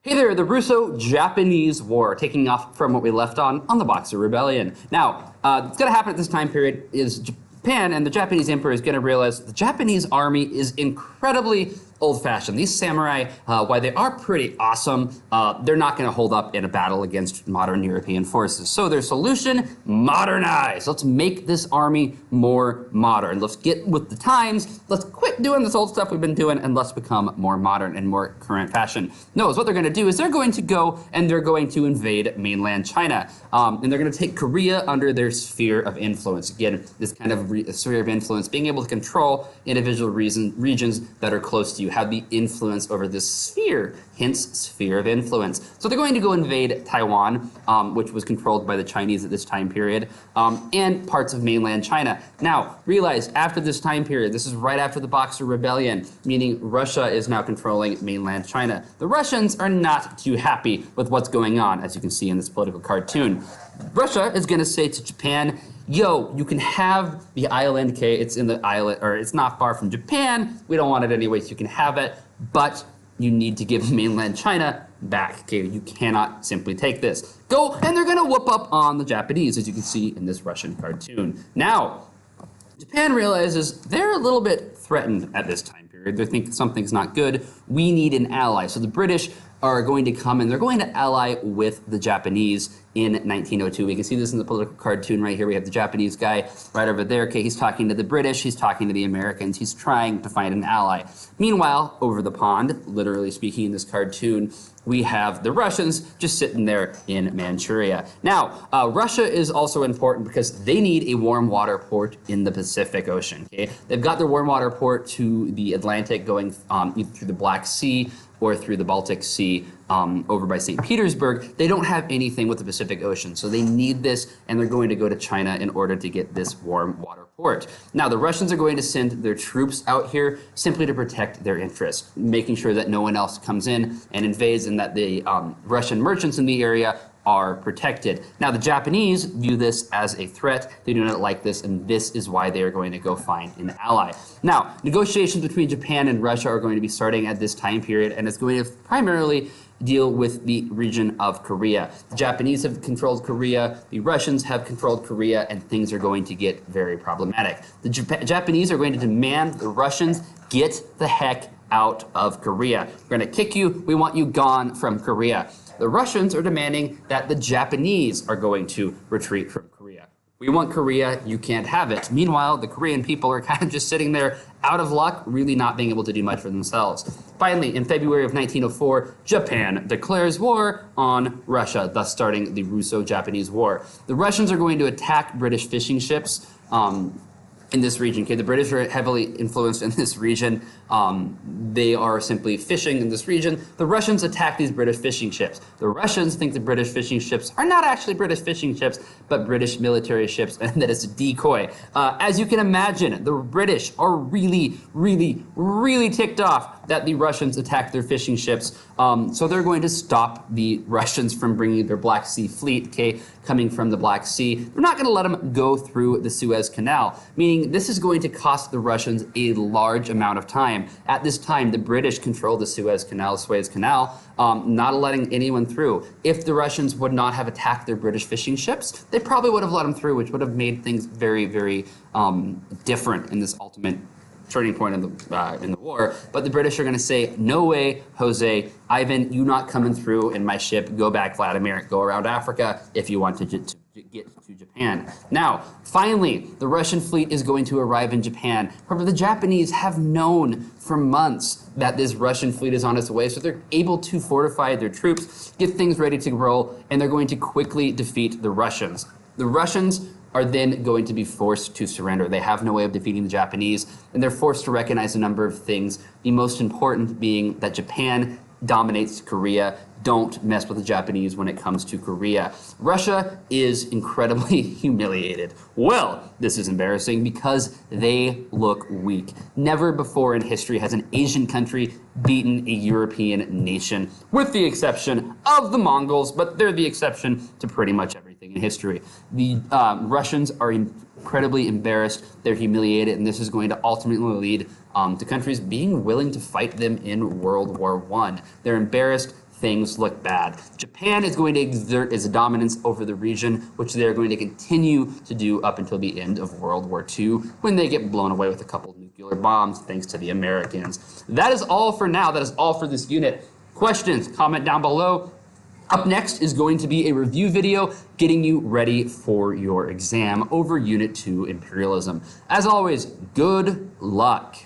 Hey there, the Russo-Japanese War, taking off from what we left on the Boxer Rebellion. Now, what's going to happen at this time period is Japan and the Japanese Emperor is going to realize the Japanese army is incredibly old-fashioned. These samurai, while they are pretty awesome, they're not going to hold up in a battle against modern European forces. So their solution, modernize. Let's make this army more modern. Let's get with the times. Let's quit doing this old stuff we've been doing and let's become more modern and more current fashion. No, what they're going to do is they're going to go and they're going to invade mainland China. And they're going to take Korea under their sphere of influence. Again, this kind of sphere of influence, being able to control individual regions that are close to you, have the influence over this sphere, hence sphere of influence. So they're going to go invade Taiwan, which was controlled by the Chinese at this time period, and parts of mainland China. Now, realize after this time period, this is right after the Boxer Rebellion, meaning Russia is now controlling mainland China. The Russians are not too happy with what's going on, as you can see in this political cartoon. Russia is going to say to Japan, yo, you can have the island, okay, it's in the island, or it's not far from Japan, we don't want it anyway, so you can have it, but you need to give mainland China back, okay, you cannot simply take this. Go, and they're gonna whoop up on the Japanese, as you can see in this Russian cartoon. Now, Japan realizes they're a little bit threatened at this time period. They think something's not good. We need an ally. So the British are going to come and they're going to ally with the Japanese in 1902. We can see this in the political cartoon right here. We have the Japanese guy right over there. Okay, he's talking to the British, he's talking to the Americans, he's trying to find an ally. Meanwhile, over the pond, literally speaking in this cartoon, we have the Russians just sitting there in Manchuria. Now, Russia is also important because they need a warm water port in the Pacific Ocean. Okay, they've got their warm water port to the Atlantic going either through the Black Sea or through the Baltic Sea over by St. Petersburg. They don't have anything with the Pacific Ocean, so they need this, and they're going to go to China in order to get this warm water port. Now, the Russians are going to send their troops out here simply to protect their interests, making sure that no one else comes in and invades and that the Russian merchants in the area are protected. Now, the Japanese view this as a threat. They do not like this, and this is why they are going to go find an ally. Now, negotiations between Japan and Russia are going to be starting at this time period, and it's going to primarily deal with the region of Korea. The Japanese have controlled Korea, the Russians have controlled Korea, and things are going to get very problematic. The Japanese are going to demand the Russians get the heck out of Korea. We're going to kick you, we want you gone from Korea. The Russians are demanding that the Japanese are going to retreat from Korea. We want Korea, you can't have it. Meanwhile, the Korean people are kind of just sitting there out of luck, really not being able to do much for themselves. Finally, in February of 1904, Japan declares war on Russia, thus starting the Russo-Japanese War. The Russians are going to attack British fishing ships in this region. Okay, the British are heavily influenced in this region. They are simply fishing in this region. The Russians attack these British fishing ships. The Russians think the British fishing ships are not actually British fishing ships, but British military ships, and that it's a decoy. As you can imagine, the British are really, really, really ticked off that the Russians attacked their fishing ships. So they're going to stop the Russians from bringing their Black Sea fleet, okay, coming from the Black Sea. They're not going to let them go through the Suez Canal, meaning this is going to cost the Russians a large amount of time. At this time, the British control the Suez Canal, not letting anyone through. If the Russians would not have attacked their British fishing ships, they probably would have let them through, which would have made things very, very different in this ultimate turning point in the war. But the British are going to say, no way, Jose, Ivan, you not coming through in my ship. Go back, Vladimir. Go around Africa if you want to get to Japan. Now, finally, the Russian fleet is going to arrive in Japan. However, the Japanese have known for months that this Russian fleet is on its way, so they're able to fortify their troops, get things ready to roll, and they're going to quickly defeat the Russians. The Russians are then going to be forced to surrender. They have no way of defeating the Japanese, and they're forced to recognize a number of things, the most important being that Japan dominates Korea. Don't mess with the Japanese when it comes to Korea. Russia is incredibly humiliated. Well, this is embarrassing because they look weak. Never before in history has an Asian country beaten a European nation, with the exception of the Mongols, but they're the exception to pretty much everything in history. The Russians are incredibly embarrassed, they're humiliated, and this is going to ultimately lead to countries being willing to fight them in World War I. They're embarrassed, things look bad. Japan is going to exert its dominance over the region, which they're going to continue to do up until the end of World War II, when they get blown away with a couple of nuclear bombs, thanks to the Americans. That is all for now. That is all for this unit. Questions, comment down below. Up next is going to be a review video getting you ready for your exam over Unit 2 Imperialism. As always, good luck.